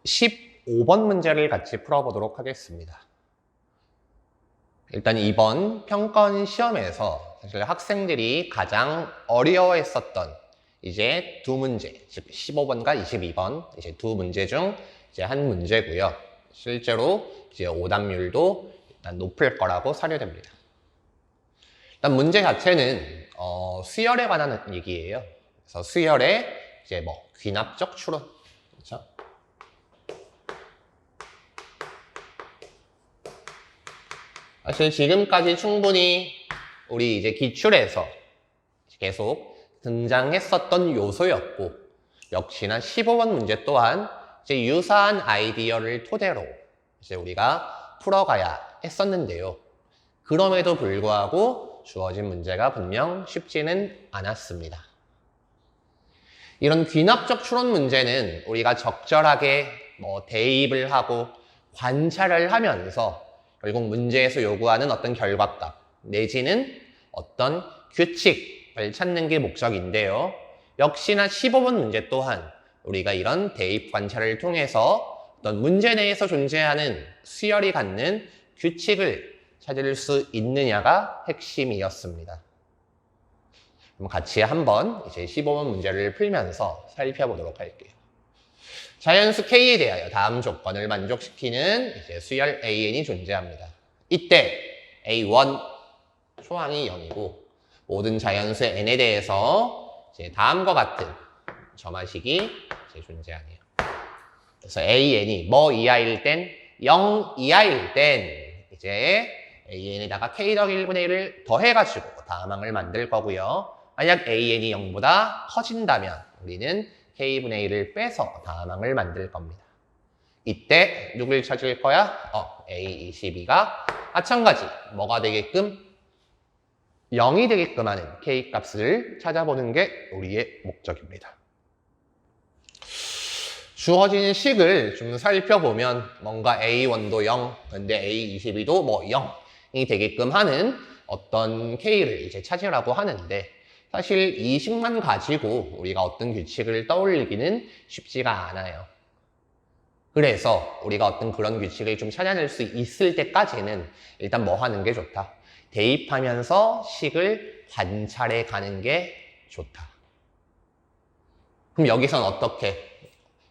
15번 문제를 같이 풀어보도록 하겠습니다. 일단 이번 평가원 시험에서 사실 학생들이 가장 어려워했었던 이제 두 문제, 즉 15번과 22번 이제 두 문제 중 이제 한 문제고요. 실제로 이제 오답률도 일단 높을 거라고 사료됩니다. 일단 문제 자체는 수열에 관한 얘기예요. 그래서 수열의 이제 귀납적 추론, 그렇죠? 사실 지금까지 충분히 우리 이제 기출에서 계속 등장했었던 요소였고, 역시나 15번 문제 또한 이제 유사한 아이디어를 토대로 이제 우리가 풀어가야 했었는데요. 그럼에도 불구하고 주어진 문제가 분명 쉽지는 않았습니다. 이런 귀납적 추론 문제는 우리가 적절하게 대입을 하고 관찰을 하면서 결국 문제에서 요구하는 어떤 결과값 내지는 어떤 규칙을 찾는 게 목적인데요. 역시나 15번 문제 또한 우리가 이런 대입 관찰을 통해서 어떤 문제 내에서 존재하는 수열이 갖는 규칙을 찾을 수 있느냐가 핵심이었습니다. 그럼 같이 한번 이제 15번 문제를 풀면서 살펴보도록 할게요. 자연수 K에 대하여 다음 조건을 만족시키는 이제 수열 AN이 존재합니다. 이때 A1 초항이 0이고 모든 자연수 N에 대해서 이제 다음과 같은 점화식이 이제 존재하네요. 그래서 AN이 뭐 이하일 땐 0 이하일 땐 이제 AN에다가 K 더하기 1분의 1을 더해가지고 다음항을 만들 거고요. 만약 AN이 0보다 커진다면 우리는 K분의 1을 빼서 다음항을 만들 겁니다. 이때 누굴 찾을 거야? A22가 마찬가지 뭐가 되게끔 0이 되게끔 하는 K값을 찾아보는 게 우리의 목적입니다. 주어진 식을 좀 살펴보면 뭔가 A1도 0, 근데 A22도 0이 되게끔 하는 어떤 K를 이제 찾으라고 하는데 사실 이 식만 가지고 우리가 어떤 규칙을 떠올리기는 쉽지가 않아요. 그래서 우리가 어떤 그런 규칙을 좀 찾아낼 수 있을 때까지는 일단 뭐 하는 게 좋다? 대입하면서 식을 관찰해 가는 게 좋다. 그럼 여기선 어떻게?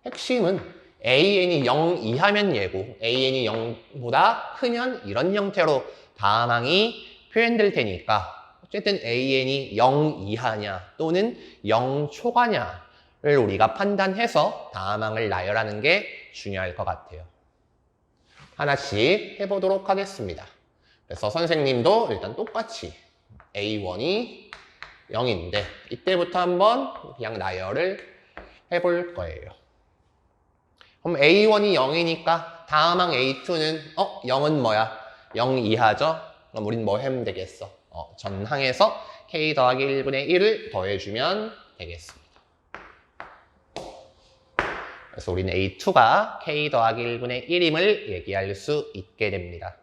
핵심은 AN이 0 이하면 예고, AN이 0보다 크면 이런 형태로 다음항이 표현될 테니까 어쨌든 AN이 0 이하냐 또는 0 초과냐를 우리가 판단해서 다음항을 나열하는 게 중요할 것 같아요. 하나씩 해보도록 하겠습니다. 그래서 선생님도 일단 똑같이 A1이 0인데 이때부터 한번 그냥 나열을 해볼 거예요. 그럼 A1이 0이니까 다음항 A2는 0은 뭐야? 0 이하죠? 그럼 우린 뭐 하면 되겠어? 전항에서 K 더하기 1분의 1을 더해주면 되겠습니다. 그래서 우리는 A2가 K 더하기 1분의 1임을 얘기할 수 있게 됩니다.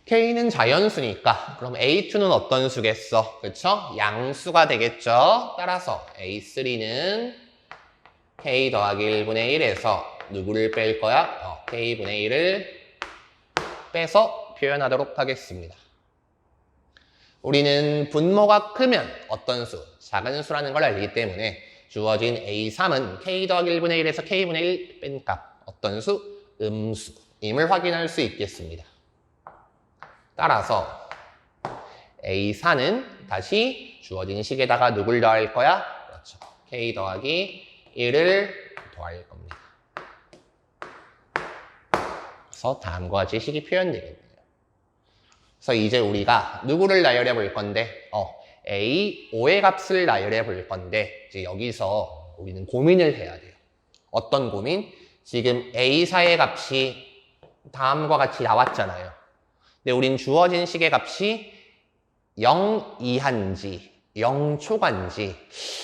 K는 자연수니까 그럼 A2는 어떤 수겠어? 그쵸? 양수가 되겠죠? 따라서 A3는 K 더하기 1분의 1에서 누구를 뺄 거야? K분의 1을 빼서 표현하도록 하겠습니다. 우리는 분모가 크면 어떤 수? 작은 수라는 걸 알기 때문에 주어진 A3은 K 더하기 1분의 1에서 K분의 1 뺀 값 어떤 수? 음수임을 확인할 수 있겠습니다. 따라서 A4는 다시 주어진 식에다가 누굴 더할 거야? 그렇죠. K 더하기 1을 더할 겁니다. 그래서 다음과 같이 식이 표현되겠네요. 그래서 이제 우리가 누구를 나열해 볼 건데 A5의 값을 나열해 볼 건데 이제 여기서 우리는 고민을 해야 돼요. 어떤 고민? 지금 A4의 값이 다음과 같이 나왔잖아요. 근데 우린 주어진 식의 값이 0 이하인지 0 초과인지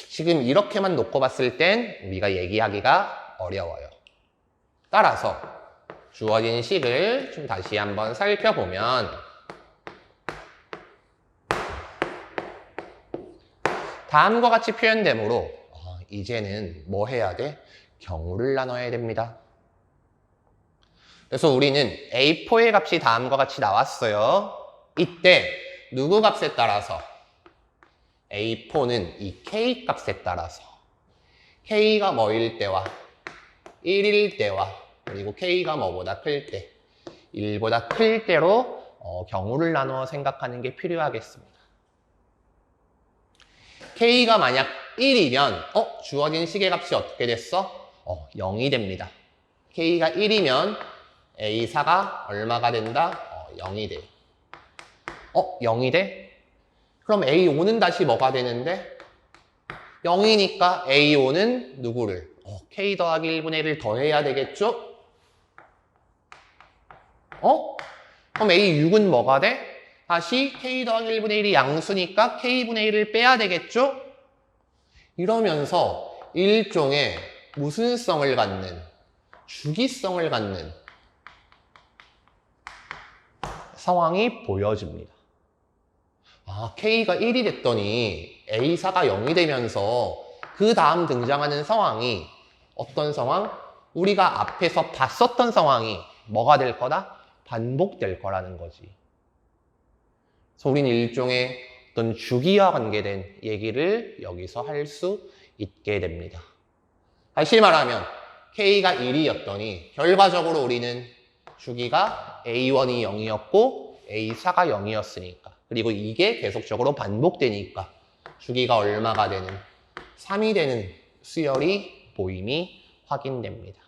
지금 이렇게만 놓고 봤을 땐 우리가 얘기하기가 어려워요. 따라서 주어진 식을 좀 다시 한번 살펴보면 다음과 같이 표현되므로 이제는 뭐 해야 돼? 경우를 나눠야 됩니다. 그래서 우리는 A4의 값이 다음과 같이 나왔어요. 이때 누구 값에 따라서 A4는 이 K 값에 따라서 K가 뭐일 때와 1일 때와 그리고 K가 뭐보다 클 때 1보다 클 때로 경우를 나누어 생각하는 게 필요하겠습니다. K가 만약 1이면 주어진 시계값이 어떻게 됐어? 0이 됩니다. K가 1이면 A4가 얼마가 된다? 0이 돼. 0이 돼? 그럼 A5는 다시 뭐가 되는데? 0이니까 A5는 누구를? K 더하기 1분의 1을 더해야 되겠죠? 그럼 A6은 뭐가 돼? 다시 K 더하기 1분의 1이 양수니까 K분의 1을 빼야 되겠죠? 이러면서 일종의 무슨 성을 갖는, 주기성을 갖는 상황이 보여집니다. K가 1이 됐더니 A4가 0이 되면서 그 다음 등장하는 상황이 어떤 상황? 우리가 앞에서 봤었던 상황이 뭐가 될 거다? 반복될 거라는 거지. 그래서 우리는 일종의 어떤 주기와 관계된 얘기를 여기서 할 수 있게 됩니다. 다시 말하면 K가 1이었더니 결과적으로 우리는 주기가 A1이 0이었고 A4가 0이었으니까 그리고 이게 계속적으로 반복되니까 주기가 얼마가 되는 3이 되는 수열이 보임이 확인됩니다.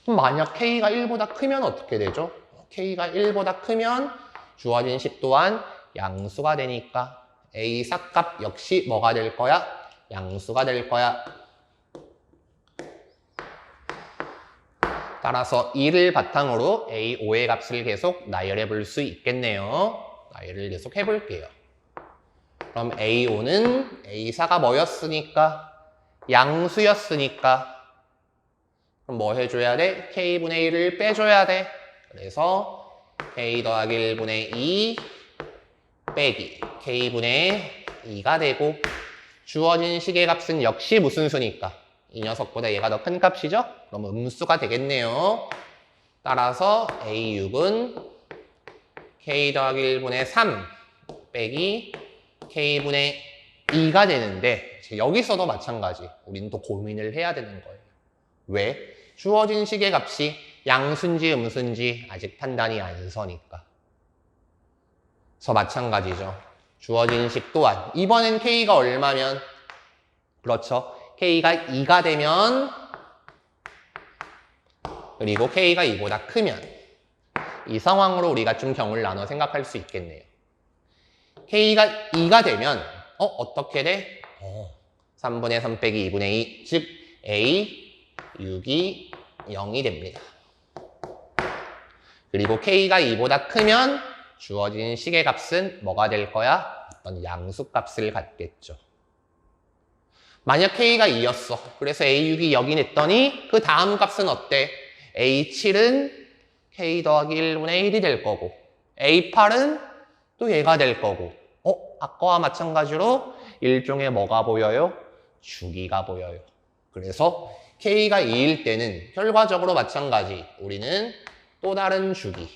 그럼 만약 K가 1보다 크면 어떻게 되죠? K가 1보다 크면 주어진 식 또한 양수가 되니까 A4 값 역시 뭐가 될 거야? 양수가 될 거야. 따라서 2를 바탕으로 A5의 값을 계속 나열해 볼 수 있겠네요. 나열을 계속 해볼게요. 그럼 A5는 A4가 뭐였으니까? 양수였으니까 그럼 뭐 해줘야 돼? K분의 1을 빼줘야 돼. 그래서 K 더하기 1분의 2 빼기 K분의 2가 되고 주어진 식의 값은 역시 무슨 수니까? 이 녀석보다 얘가 더 큰 값이죠? 그럼 음수가 되겠네요. 따라서 A6은 K 더하기 1분의 3 빼기 K분의 2가 되는데 여기서도 마찬가지. 우리는 또 고민을 해야 되는 거예요. 왜? 주어진 식의 값이 양수인지 음수인지 아직 판단이 안 서니까. 그래서 마찬가지죠. 주어진 식 또한 이번엔 K가 얼마면? 그렇죠. K가 2가 되면 그리고 K가 2보다 크면 이 상황으로 우리가 좀 경우를 나눠 생각할 수 있겠네요. K가 2가 되면 어떻게 돼? 3분의 3 빼기 2분의 2 즉 A 6이 0이 됩니다. 그리고 K가 2보다 크면 주어진 식의 값은 뭐가 될 거야? 어떤 양수 값을 갖겠죠. 만약 K가 2였어. 그래서 A6이 0이 됐더니 그 다음 값은 어때? A7은 K 더하기 1분의 1이 될 거고 A8은 또 얘가 될 거고 아까와 마찬가지로 일종의 뭐가 보여요? 주기가 보여요. 그래서 K가 2일 때는 결과적으로 마찬가지. 우리는 또 다른 주기.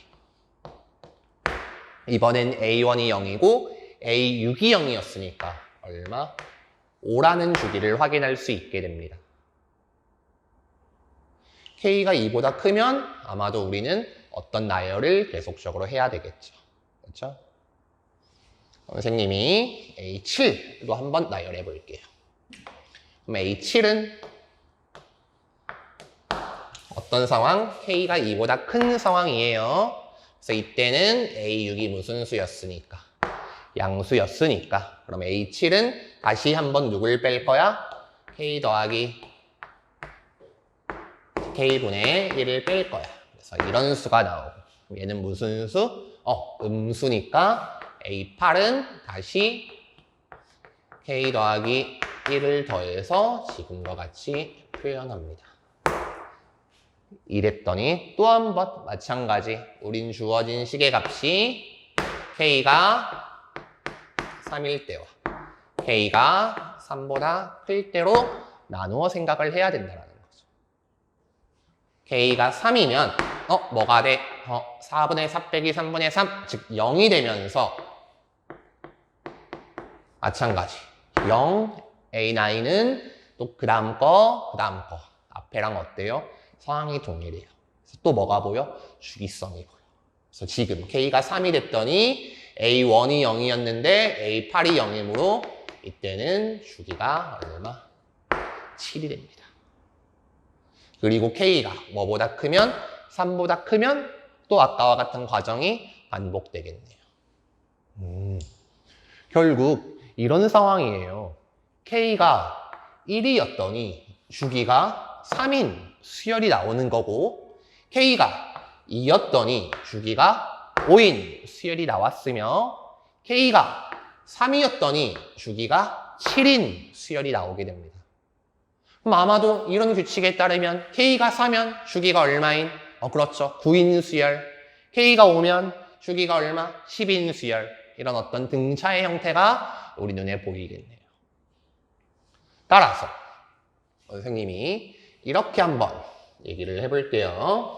이번엔 A1이 0이고 A6이 0이었으니까 얼마? 5라는 주기를 확인할 수 있게 됩니다. K가 2보다 크면 아마도 우리는 어떤 나열을 계속적으로 해야 되겠죠. 그렇죠? 선생님이 A7로 한번 나열해 볼게요. 그럼 A7은 어떤 상황? K가 2보다 큰 상황이에요. 그래서 이때는 A6이 무슨 수였으니까? 양수였으니까. 그럼 A7은 다시 한번 누굴 뺄 거야? K 더하기 K분의 1을 뺄 거야. 그래서 이런 수가 나오고. 얘는 무슨 수? 음수니까 A8은 다시 K 더하기 1을 더해서 지금과 같이 표현합니다. 이랬더니 또 한 번 마찬가지. 우린 주어진 식의 값이 K가 3일 때와 K가 3보다 클 때로 나누어 생각을 해야 된다는 거죠. K가 3이면 뭐가 돼? 4분의 4 빼기 3분의 3, 즉 0이 되면서 마찬가지 0, A9은 또 그 다음 거 앞에랑 어때요? 상황이 동일해요. 그래서 또 뭐가 보여? 주기성이 보여. 그래서 지금 K가 3이 됐더니 A1이 0이었는데 A8이 0이므로 이때는 주기가 얼마? 7이 됩니다. 그리고 K가 뭐보다 크면 3보다 크면 또 아까와 같은 과정이 반복되겠네요. 결국 이런 상황이에요. K가 1이었더니 주기가 3인 수열이 나오는 거고 K가 2였더니 주기가 5인 수열이 나왔으며 K가 3이었더니 주기가 7인 수열이 나오게 됩니다. 그럼 아마도 이런 규칙에 따르면 K가 4면 주기가 얼마인? 그렇죠. 9인 수열. K가 5면 주기가 얼마? 10인 수열. 이런 어떤 등차의 형태가 우리 눈에 보이겠네요. 따라서 선생님이 이렇게 한번 얘기를 해볼게요.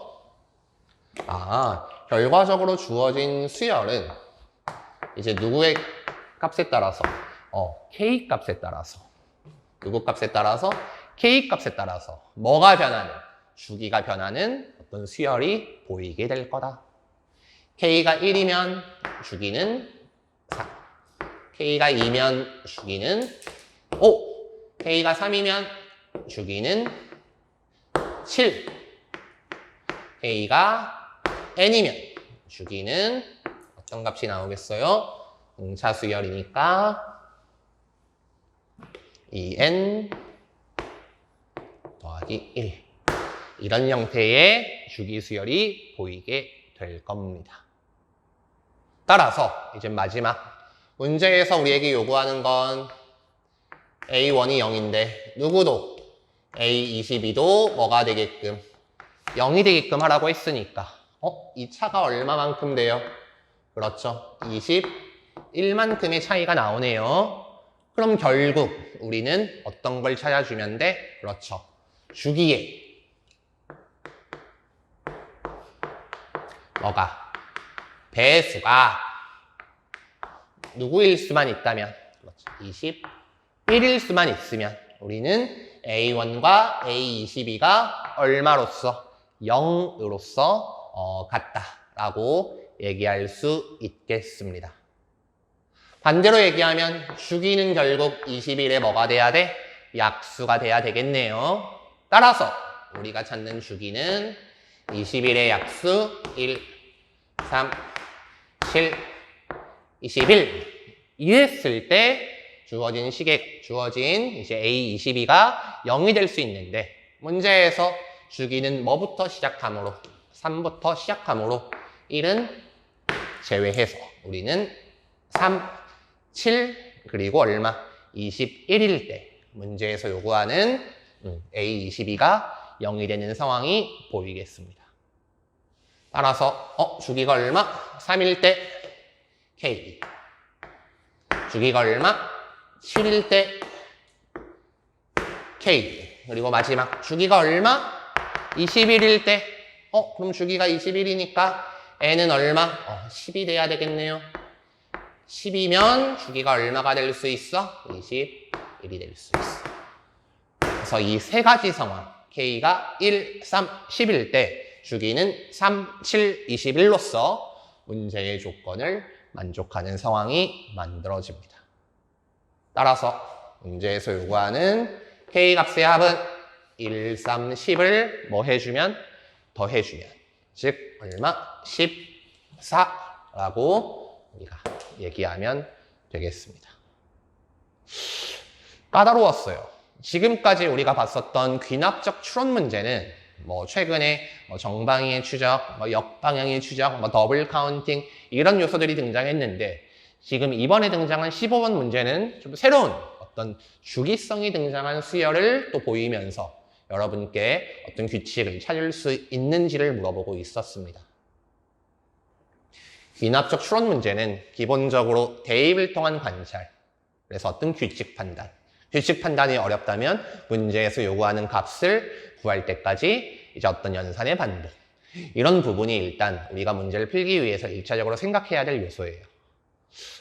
결과적으로 주어진 수열은 이제 누구의 값에 따라서 K 값에 따라서 누구 값에 따라서 K 값에 따라서 뭐가 변하는? 주기가 변하는 어떤 수열이 보이게 될 거다. K가 1이면 주기는 4. K가 2면 주기는 5. K가 3이면 주기는 7. K가 N이면 주기는 어떤 값이 나오겠어요? 등차 수열이니까 2N 더하기 1. 이런 형태의 주기 수열이 보이게 될 겁니다. 따라서 이제 마지막 문제에서 우리에게 요구하는 건 A1이 0인데 누구도 A22도 뭐가 되게끔 0이 되게끔 하라고 했으니까 이 차가 얼마만큼 돼요? 그렇죠. 21만큼의 차이가 나오네요. 그럼 결국 우리는 어떤 걸 찾아주면 돼? 그렇죠. 주기에 뭐가? 배수가 누구일 수만 있다면 그렇죠. 21일 수만 있으면 우리는 A1과 A22가 얼마로서? 0으로서 같다라고 얘기할 수 있겠습니다. 반대로 얘기하면 주기는 결국 21에 뭐가 돼야 돼? 약수가 돼야 되겠네요. 따라서 우리가 찾는 주기는 21의 약수 1, 3, 7, 21 이랬을 때 주어진 이제 A22가 0이 될 수 있는데 문제에서 주기는 뭐부터 시작하므로 3부터 시작하므로 1은 제외해서 우리는 3, 7 그리고 얼마? 21일 때 문제에서 요구하는 A22가 0이 되는 상황이 보이겠습니다. 따라서 주기가 얼마? 3일 때 K 주기가 얼마? 7일 때 K 그리고 마지막 주기가 얼마? 21일 때 그럼 주기가 21이니까 N은 얼마? 10이 돼야 되겠네요. 10이면 주기가 얼마가 될 수 있어? 21이 될 수 있어. 그래서 이 세 가지 상황 K가 1, 3, 10일 때 주기는 3, 7, 21로서 문제의 조건을 만족하는 상황이 만들어집니다. 따라서 문제에서 요구하는 K값의 합은 1, 3, 10을 뭐 해주면? 더해주면 즉 얼마? 14라고 우리가 얘기하면 되겠습니다. 까다로웠어요. 지금까지 우리가 봤었던 귀납적 추론 문제는 최근에 정방위의 추적, 역방향의 추적, 더블 카운팅 이런 요소들이 등장했는데 지금 이번에 등장한 15번 문제는 좀 새로운 어떤 주기성이 등장한 수열을 또 보이면서 여러분께 어떤 규칙을 찾을 수 있는지를 물어보고 있었습니다. 귀납적 추론 문제는 기본적으로 대입을 통한 관찰, 그래서 어떤 규칙 판단. 규칙 판단이 어렵다면 문제에서 요구하는 값을 구할 때까지 이제 어떤 연산의 반복. 이런 부분이 일단 우리가 문제를 풀기 위해서 1차적으로 생각해야 될 요소예요.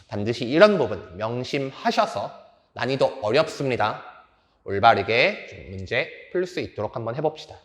반드시 이런 부분 명심하셔서 난이도 어렵습니다. 올바르게 좀 문제 풀 수 있도록 한번 해봅시다.